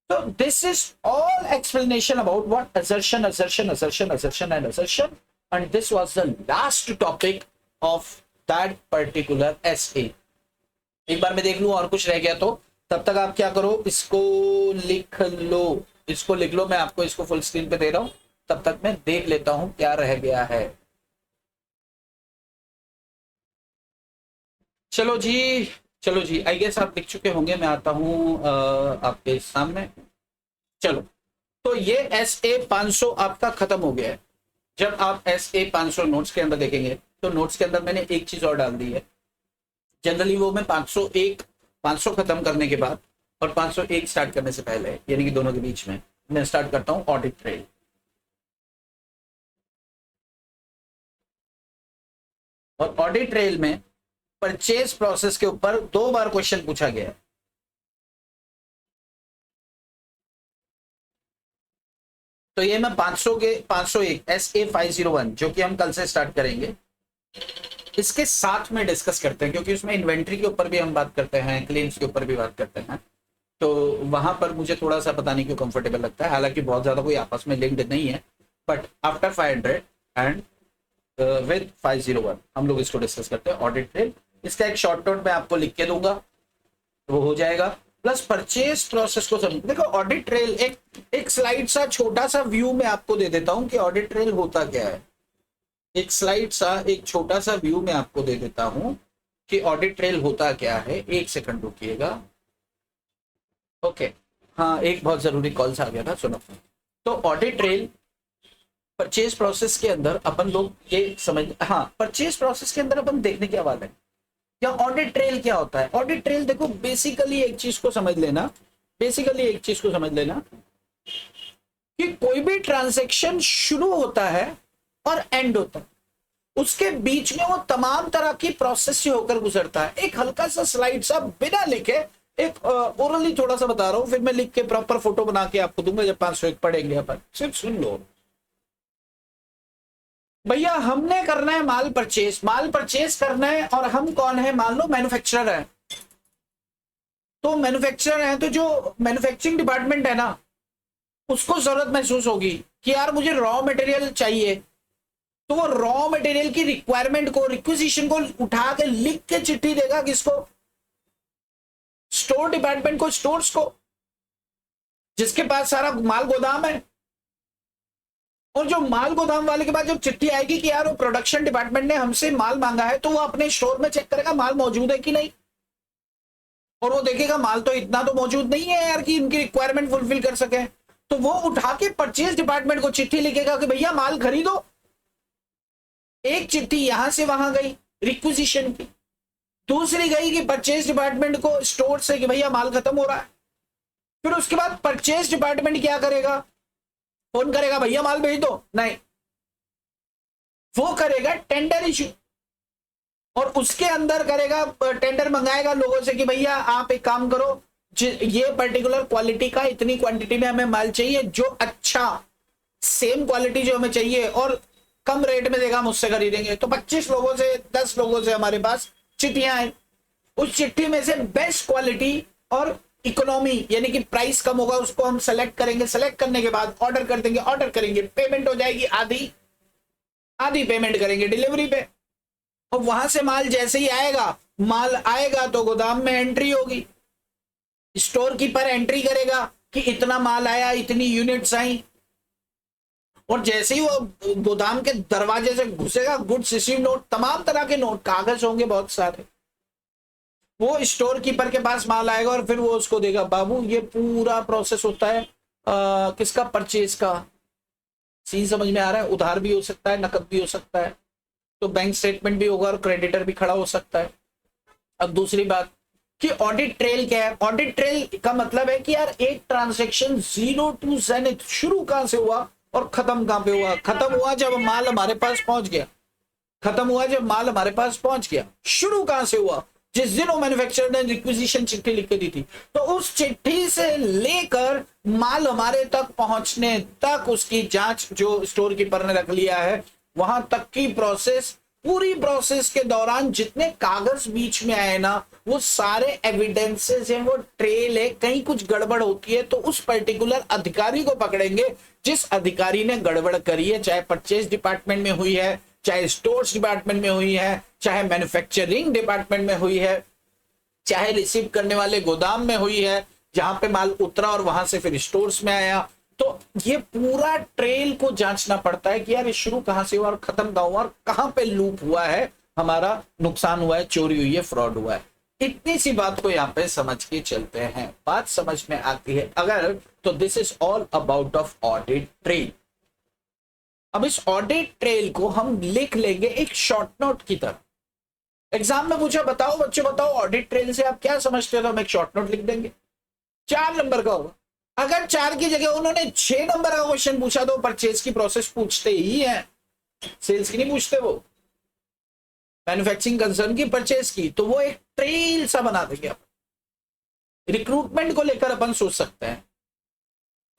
तो this is all explanation about what assertion, assertion, assertion, assertion and assertion, and this was the last topic of that particular SA. एक बार मैं देख लूं और कुछ रह गया तो, तब तक आप क्या करो, इसको लिख लो, इसको लिख लो, मैं आपको इसको फुल स्क्रीन पे दे रहा हूं, तब तक मैं देख लेता हूं क्या रह गया है। चलो जी, चलो जी, आई गेस आप लिख चुके होंगे, मैं आता हूं आपके सामने। चलो, तो ये SA 500 आपका खत्म हो गया है। जब आप SA 500 नोट्स के अंदर देखेंगे तो नोट्स के अंदर मैंने एक चीज और डाल दी है। जनरली वो मैं 500 खत्म करने के बाद और 501 स्टार्ट करने से पहले, यानी कि दोनों के बीच में मैं स्टार्ट करता हूं ऑडिट ट्रेल। और ऑडिट ट्रेल में परचेज प्रोसेस के ऊपर 2 बार क्वेश्चन पूछा गया है। तो ये मैं 500 के 501 SA 501 जो कि हम कल से स्टार्ट करेंगे, इसके साथ में डिस्कस करते हैं, क्योंकि उसमें इन्वेंट्री के ऊपर भी हम बात करते हैं, क्लेम्स के ऊपर भी बात करते हैं। तो वहां पर मुझे थोड़ा सा पता नहीं क्यों कंफर्टेबल लगता है, हालांकि बहुत ज्यादा कोई आपस में लिंक्ड नहीं है, बट आफ्टर 500 एंड विद 501 हम लोग इसको डिस्कस करते हैं ऑडिट ट्रेल। इसका एक शॉर्ट नोट मैं आपको लिख के दूंगा, वो हो जाएगा। प्लस परचेज प्रोसेस को समझ, देखो ऑडिट ट्रेल एक स्लाइड सा छोटा सा व्यू में आपको दे देता हूं कि ऑडिट ट्रेल होता क्या है। एक स्लाइड सा एक छोटा सा व्यू में आपको दे देता हूं कि ऑडिट ट्रेल होता क्या है। एक सेकंड रुकिएगा। ओके, हाँ, एक बहुत जरूरी कॉल्स आ गया था, सुनो। तो ऑडिट ट्रेल परचेज प्रोसेस के अंदर अपन लोग ये समझ, हाँ, परचेज प्रोसेस के अंदर अपन देखने क्या वाले हैं, या ऑडिट ट्रेल क्या होता है। ऑडिट ट्रेल देखो, बेसिकली एक चीज को समझ लेना, कि कोई भी ट्रांजैक्शन शुरू होता है और एंड होता है, उसके बीच में वो तमाम तरह की प्रोसेस से होकर गुजरता है। एक हल्का सा स्लाइड सा बिना लिखे, एक ओरली थोड़ा सा बता रहा हूं, फिर मैं लिख के प्रॉपर फोटो बना के आपको दूंगा जब 501 पढ़ेंगे अपन। सिर्फ सुन लो भैया, हमने करना है माल परचेज करना है, और हम कौन है, मान लो मैन्युफैक्चरर है। तो मैन्युफैक्चरर है, तो जो मैन्युफैक्चरिंग डिपार्टमेंट है ना, उसको जरूरत महसूस होगी कि यार मुझे रॉ मटेरियल चाहिए। तो वो रॉ मटेरियल की रिक्वायरमेंट को, रिक्विजिशन को उठा के लिख के चिट्ठी देगा किसको, स्टोर डिपार्टमेंट को, स्टोर्स को, जिसके पास सारा माल गोदाम है। और जो माल गोदाम वाले के पास जब चिट्ठी आएगी कि यार वो प्रोडक्शन डिपार्टमेंट ने हमसे माल मांगा है, तो वो अपने स्टोर में चेक करेगा माल मौजूद है कि नहीं, और वो देखेगा माल तो इतना तो मौजूद नहीं है यार कि इनकी रिक्वायरमेंट फुलफिल कर सके। तो वो उठा के परचेज डिपार्टमेंट को चिट्ठी लिखेगा कि भैया माल खरीदो। एक चिट्ठी यहां से वहां गई रिक्विजिशन की, दूसरी गई कि परचेज डिपार्टमेंट को स्टोर से कि भैया माल खत्म हो रहा है। फिर उसके बाद परचेज डिपार्टमेंट क्या करेगा, फोन करेगा भैया माल भेज दो, नहीं, वो करेगा टेंडर इशू, और उसके अंदर करेगा, टेंडर मंगाएगा लोगों से कि भैया आप एक काम करो, ये पर्टिकुलर क्वालिटी का इतनी क्वांटिटी में हमें माल चाहिए, जो अच्छा सेम क्वालिटी जो हमें चाहिए और कम रेट में देगा, मुझसे खरीदेंगे। तो 25 लोगों से 10 लोगों से हमारे पास चिट्ठियां आई, उस चिट्ठी में से बेस्ट क्वालिटी और इकोनॉमी यानी कि प्राइस कम होगा उसको हम सेलेक्ट करेंगे। सेलेक्ट करने के बाद ऑर्डर कर देंगे, ऑर्डर करेंगे, पेमेंट हो जाएगी, आधी आधी पेमेंट करेंगे डिलीवरी पे। और वहां से माल जैसे ही आएगा, माल आएगा तो गोदाम में एंट्री होगी, स्टोर कीपर एंट्री करेगा कि इतना माल आया, इतनी यूनिट्स आई, और जैसे ही वो गोदाम के दरवाजे से घुसेगा, गुड्स रिसीव नोट, तमाम तरह के नोट, कागज होंगे बहुत सारे, वो स्टोर कीपर के पास माल आएगा और फिर वो उसको देगा। बाबू ये पूरा प्रोसेस होता है किसका, परचेज का। सीन समझ में आ रहा है। उधार भी हो सकता है, नकद भी हो सकता है, तो बैंक स्टेटमेंट भी होगा और क्रेडिटर भी खड़ा हो सकता है। अब दूसरी बात कि ऑडिट ट्रेल क्या है। ऑडिट ट्रेल का मतलब है कि यार एक ट्रांजेक्शन जीरो टू जेनिथ, शुरू कहां से हुआ और खत्म कहां पे हुआ। खत्म हुआ जब माल हमारे पास पहुंच गया, खत्म हुआ जब माल हमारे पास पहुंच गया। शुरू कहां से हुआ, जिस दिन वो मैन्युफैक्चरर ने रिक्विजिशन चिट्ठी लिख के दी थी, तो उस चिट्ठी से लेकर माल हमारे तक पहुंचने तक उसकी जांच जो स्टोर कीपर ने रख लिया है, वहां तक की प्रोसेस, पूरी प्रोसेस के दौरान जितने कागज बीच में आए ना, वो सारे एविडेंसेस हैं, वो ट्रेल है। कहीं कुछ गड़बड़ होती है तो उस पर्टिकुलर अधिकारी को पकड़ेंगे जिस अधिकारी ने गड़बड़ करी है, चाहे परचेज डिपार्टमेंट में हुई है, चाहे स्टोर्स डिपार्टमेंट में हुई है, चाहे मैन्युफैक्चरिंग डिपार्टमेंट में हुई है, चाहे रिसीव करने वाले गोदाम में हुई है जहां पे माल उतरा और वहां से फिर स्टोर्स में आया, तो ये पूरा ट्रेल को जांचना पड़ता है कि यार ये शुरू कहां से हुआ और खत्म कहां हुआ और कहां पे लूप हुआ है, हमारा नुकसान हुआ है, चोरी हुई है, फ्रॉड हुआ है। इतनी सी बात को यहाँ पे समझ के चलते हैं, बात समझ में आती है अगर, तो this is all about of audit trail. अब इस ऑडिट ट्रेल को हम लिख लेंगे एक शॉर्ट नोट की तरह। एग्जाम में पूछा बताओ बच्चों बताओ ऑडिट ट्रेल से आप क्या समझते हो, तो हम एक शॉर्ट नोट लिख देंगे, 4 नंबर का होगा। अगर 4 की जगह उन्होंने 6 नंबर का क्वेश्चन पूछा तो परचेज की प्रोसेस पूछते ही है, सेल्स की नहीं पूछते, वो मैन्युफैक्चरिंग कंसर्न की, परचेज की, तो वो एक ट्रेल सा बना देंगे अपन। रिक्रूटमेंट को लेकर अपन सोच सकते हैं,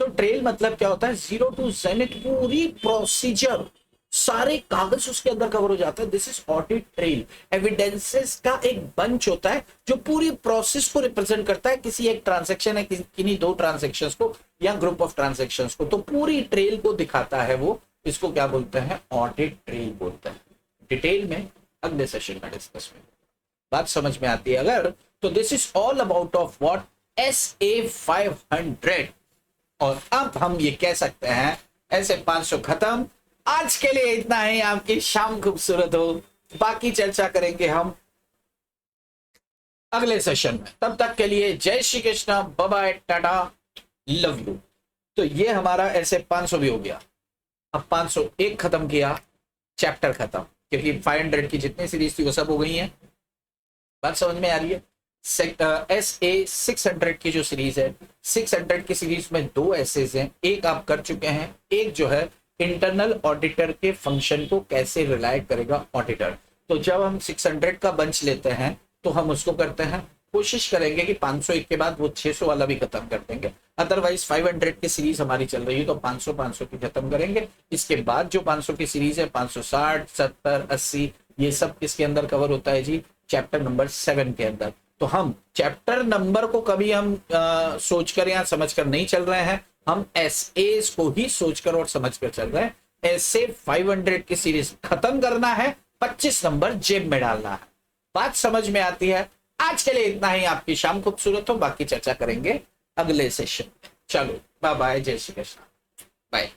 तो ट्रेल मतलब क्या होता है, 0 to zenith पूरी प्रोसीजर, सारे कागज उसके अंदर कवर हो जाता है। This is audit trail. Evidences का एक बंच होता है जो पूरी प्रोसेस को रिप्रेजेंट करता है, किसी एक ट्रांजैक्शन है, किन्हीं 2 ट्रांजैक्शंस को या ग्रुप ऑफ ट्रांजैक्शंस को, तो पूरी ट्रेल को दिखाता है वो। इसको क्या बोलते हैं, ऑडिट ट्रेल बोलते हैं। डिटेल में अगले सेशन में डिस्कस में बात समझ में आती है अगर, तो this is all about of what SA500। और अब हम ये कह सकते हैं SA500 खत्म। आज के लिए इतना ही, आपकी शाम खूबसूरत हो। बाकी चर्चा करेंगे हम अगले सेशन में, तब तक के लिए जय Shri Krishna, bye bye, tata, love you. तो ये हमारा SA500 भी हो गया। अब 501 खत्म किया, चैप्टर खत्म, क्योंकि 500 की जितनी सीरीज थी वो सब हो गई है। बात समझ में आ रही है। SA600 की जो सीरीज है, 600 की सीरीज में 2 एसेज हैं, एक आप कर चुके हैं, एक जो है इंटरनल ऑडिटर के फंक्शन को कैसे रिलाय करेगा ऑडिटर। तो जब हम 600 का बंच लेते हैं तो हम उसको करते हैं, कोशिश करेंगे कि 501 के बाद वो 600 वाला भी खत्म कर देंगे। अदरवाइज 500 की सीरीज हमारी चल रही है तो 500 की खत्म करेंगे। इसके बाद जो 500 की सीरीज है, 560, 70, 80, ये सब किसके अंदर कवर होता है जी, चैप्टर नंबर 7 के अंदर। तो हम चैप्टर नंबर को कभी हम सोचकर या समझकर नहीं चल रहे हैं, हम एसएस को ही सोचकर और समझकर चल रहे हैं। ऐसे 500 की सीरीज खत्म करना है, 25 नंबर जेब में डालना है। बात समझ में आती है। आज के लिए इतना ही, आपकी शाम खूबसूरत हो। बाकी चर्चा करेंगे अगले सेशन में। चलो बाय बाय, जय श्री कृष्ण, बाय।